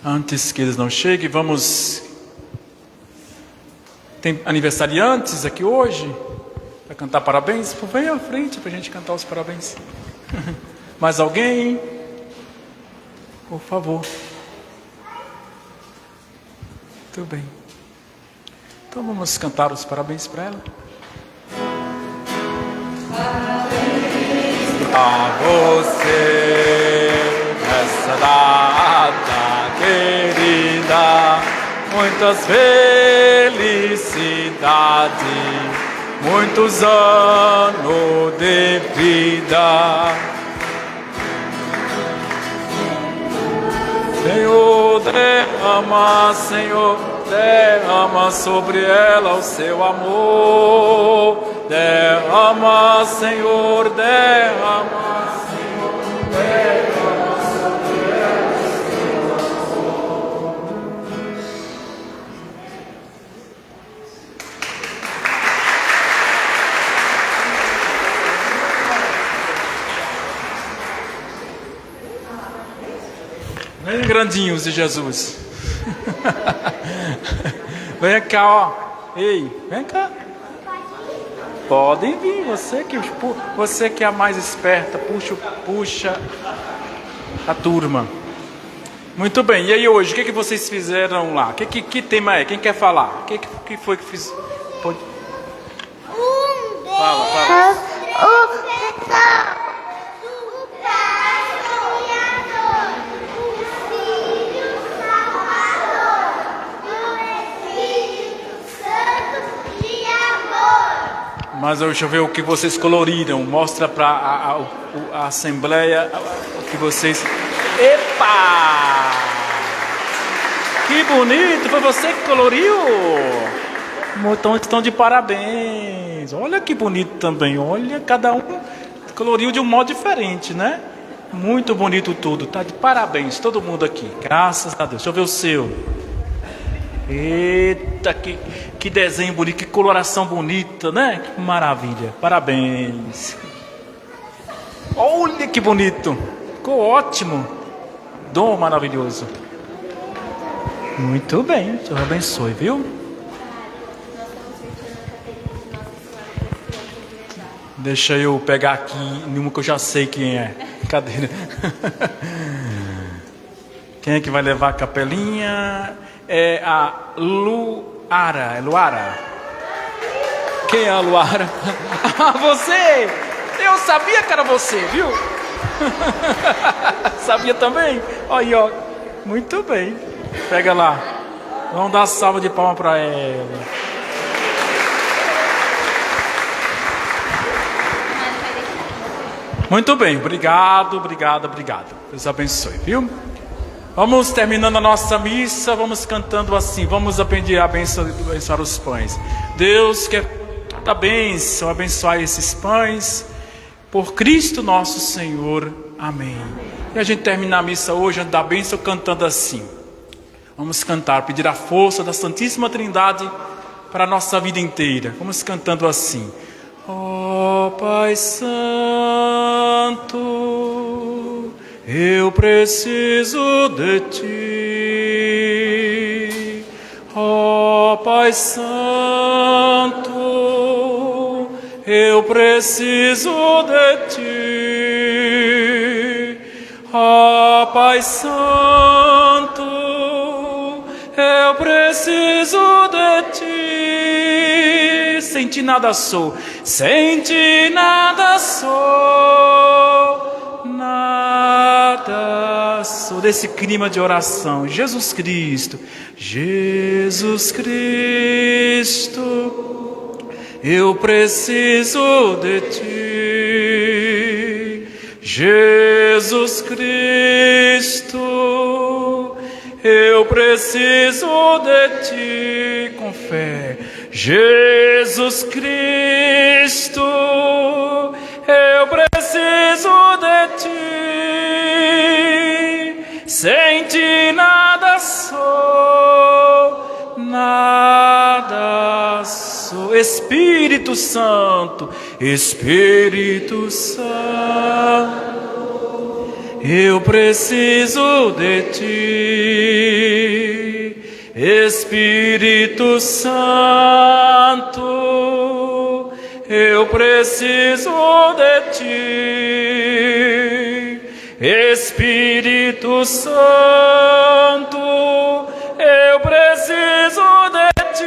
Antes que eles não cheguem, vamos... Tem aniversariantes aqui hoje? Para cantar parabéns? Vem à frente para a gente cantar os parabéns. Mais alguém? Por favor. Muito bem. Então vamos cantar os parabéns para ela. Parabéns a você nessa data querida, muitas felicidades, muitos anos de vida. Senhor, derrama sobre ela o seu amor. Derrama, Senhor, derrama sobre ela o seu amor. Vem, grandinhos de Jesus. Vem cá, ó. Ei, vem cá. Podem vir, você que é a mais esperta, puxa a turma. Muito bem, e aí hoje, o que vocês fizeram lá? Que tema é? Quem quer falar? O que foi que fiz? Pode... Fala. Mas deixa eu ver o que vocês coloriram. Mostra para a Assembleia o que vocês... Epa! Que bonito! Foi você que coloriu? Estão de parabéns. Olha que bonito também. Olha, cada um coloriu de um modo diferente, né? Muito bonito tudo. Tá de parabéns, todo mundo aqui. Graças a Deus. Deixa eu ver o seu. Eita, que desenho bonito, que coloração bonita, né? Que maravilha, parabéns. Olha que bonito, ficou ótimo. Dom maravilhoso. Muito bem, Deus abençoe, viu? Deixa eu pegar aqui uma que eu já sei quem é. Cadeira. Quem é que vai levar a capelinha? É a Luara. É Luara? Quem é a Luara? Ah, você! Eu sabia que era você, viu? Sabia também? Olha aí, ó. Muito bem. Pega lá. Vamos dar uma salva de palmas para ela. Muito bem. Obrigado. Deus abençoe, viu? Vamos terminando a nossa missa, vamos cantando assim, vamos pedir a bênção, abençoar os pães. Deus quer dar bênção, abençoar esses pães, por Cristo nosso Senhor. Amém. E a gente termina a missa hoje, antes da bênção, cantando assim. Vamos cantar, pedir a força da Santíssima Trindade para a nossa vida inteira. Vamos cantando assim. Ó Pai Santo, eu preciso de Ti. Ó Pai Santo, eu preciso de Ti. Ó Pai Santo, eu preciso de Ti. Sem Ti nada sou, sem Ti nada sou, nada sou. Desse clima de oração, Jesus Cristo, Jesus Cristo, eu preciso de Ti. Jesus Cristo, eu preciso de Ti, com fé. Jesus Cristo, eu preciso de Ti. Sem Ti nada sou, nada sou. Espírito Santo, Espírito Santo, eu preciso de Ti. Espírito Santo, eu preciso de Ti. Espírito Santo, eu preciso de Ti.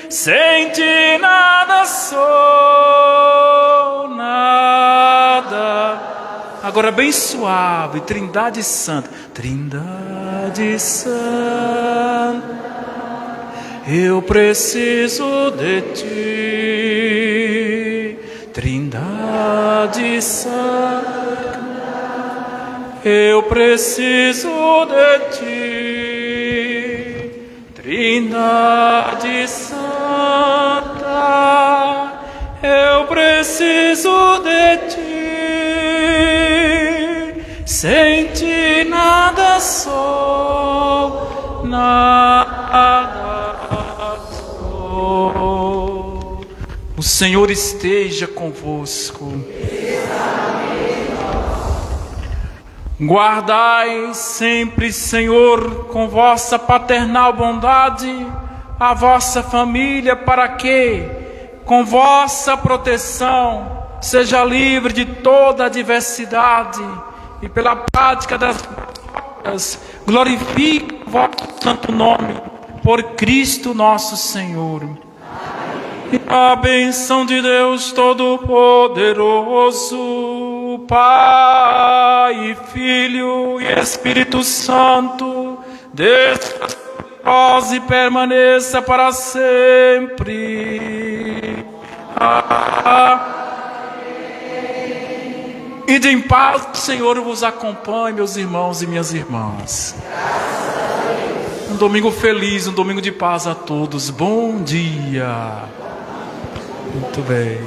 Sem Ti nada sou, nada. Agora bem suave, Trindade Santa, Trindade Santa, eu preciso de Ti. Trindade Santa, eu preciso de Ti. Trindade Santa, eu preciso de Ti. Sem Ti nada sou, nada sou. O Senhor esteja convosco. Guardai sempre, Senhor, com vossa paternal bondade a vossa família, para que, com vossa proteção, seja livre de toda adversidade e pela prática das obras glorifique o vosso santo nome, por Cristo nosso Senhor. E a bênção de Deus Todo-Poderoso, Pai, Filho e Espírito Santo, desça sobre nós e permaneça para sempre. Ide em paz, o Senhor vos acompanhe, meus irmãos e minhas irmãs. Um domingo feliz, um domingo de paz a todos. Bom dia. Muito bem.